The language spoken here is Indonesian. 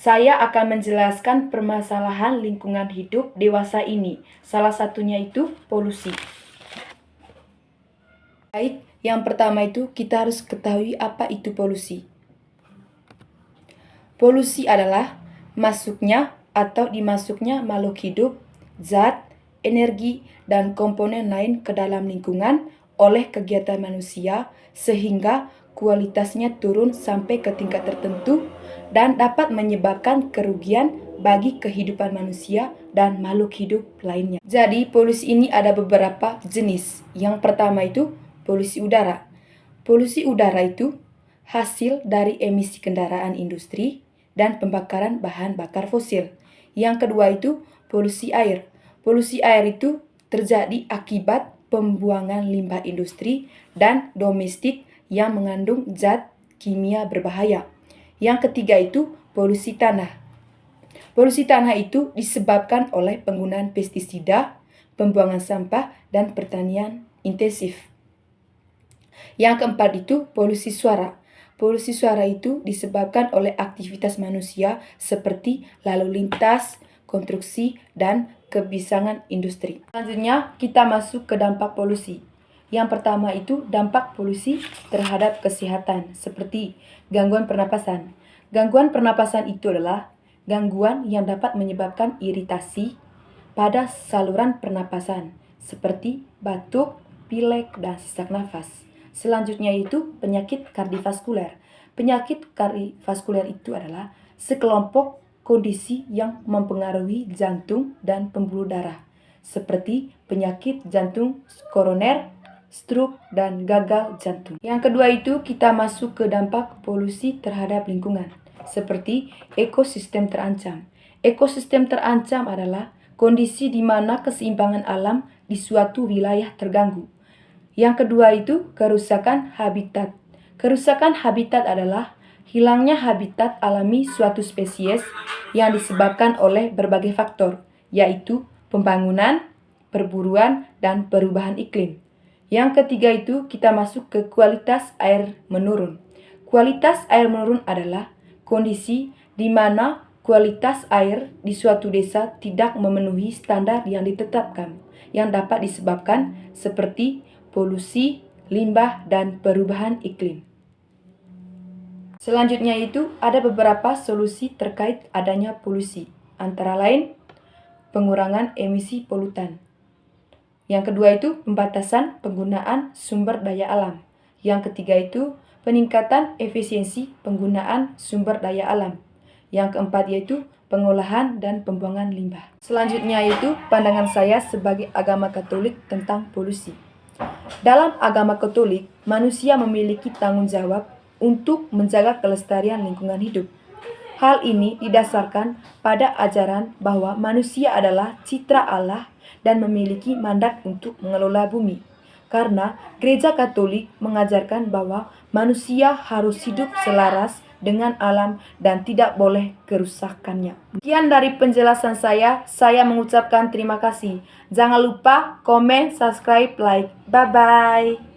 Saya akan menjelaskan permasalahan lingkungan hidup dewasa ini. Salah satunya itu polusi. Baik, yang pertama itu kita harus ketahui apa itu polusi. Polusi adalah masuknya atau dimasuknya makhluk hidup, zat, energi, dan komponen lain ke dalam lingkungan oleh kegiatan manusia sehingga kualitasnya turun sampai ke tingkat tertentu dan dapat menyebabkan kerugian bagi kehidupan manusia dan makhluk hidup lainnya. Jadi, polusi ini ada beberapa jenis. Yang pertama itu polusi udara. Polusi udara itu hasil dari emisi kendaraan industri dan pembakaran bahan bakar fosil. Yang kedua itu polusi air. Polusi air itu terjadi akibat pembuangan limbah industri dan domestik yang mengandung zat kimia berbahaya. Yang ketiga itu polusi tanah. Polusi tanah itu disebabkan oleh penggunaan pestisida, pembuangan sampah, dan pertanian intensif. Yang keempat itu polusi suara. Polusi suara itu disebabkan oleh aktivitas manusia seperti lalu lintas, konstruksi, dan kebisangan industri. Selanjutnya kita masuk ke dampak polusi. Yang pertama itu dampak polusi terhadap kesehatan seperti gangguan pernapasan. Gangguan pernapasan itu adalah gangguan yang dapat menyebabkan iritasi pada saluran pernapasan seperti batuk, pilek, dan sesak nafas. Selanjutnya itu penyakit kardiovaskuler. Penyakit kardiovaskuler itu adalah sekelompok kondisi yang mempengaruhi jantung dan pembuluh darah seperti penyakit jantung koroner, stroke, dan gagal jantung. Yang kedua itu kita masuk ke dampak polusi terhadap lingkungan seperti ekosistem terancam. Ekosistem terancam adalah kondisi di mana keseimbangan alam di suatu wilayah terganggu. Yang kedua itu kerusakan habitat. Kerusakan habitat adalah hilangnya habitat alami suatu spesies yang disebabkan oleh berbagai faktor, yaitu pembangunan, perburuan, dan perubahan iklim. Yang ketiga itu kita masuk ke kualitas air menurun. Kualitas air menurun adalah kondisi di mana kualitas air di suatu desa tidak memenuhi standar yang ditetapkan, yang dapat disebabkan seperti polusi, limbah, dan perubahan iklim. Selanjutnya itu ada beberapa solusi terkait adanya polusi, antara lain pengurangan emisi polutan. Yang kedua itu pembatasan penggunaan sumber daya alam. Yang ketiga itu peningkatan efisiensi penggunaan sumber daya alam. Yang keempat yaitu pengolahan dan pembuangan limbah. Selanjutnya itu pandangan saya sebagai agama Katolik tentang polusi. Dalam agama Katolik, manusia memiliki tanggung jawab untuk menjaga kelestarian lingkungan hidup. Hal ini didasarkan pada ajaran bahwa manusia adalah citra Allah dan memiliki mandat untuk mengelola bumi. Karena Gereja Katolik mengajarkan bahwa manusia harus hidup selaras dengan alam dan tidak boleh kerusakannya. Sekian dari penjelasan saya mengucapkan terima kasih. Jangan lupa komen, subscribe, like. Bye-bye.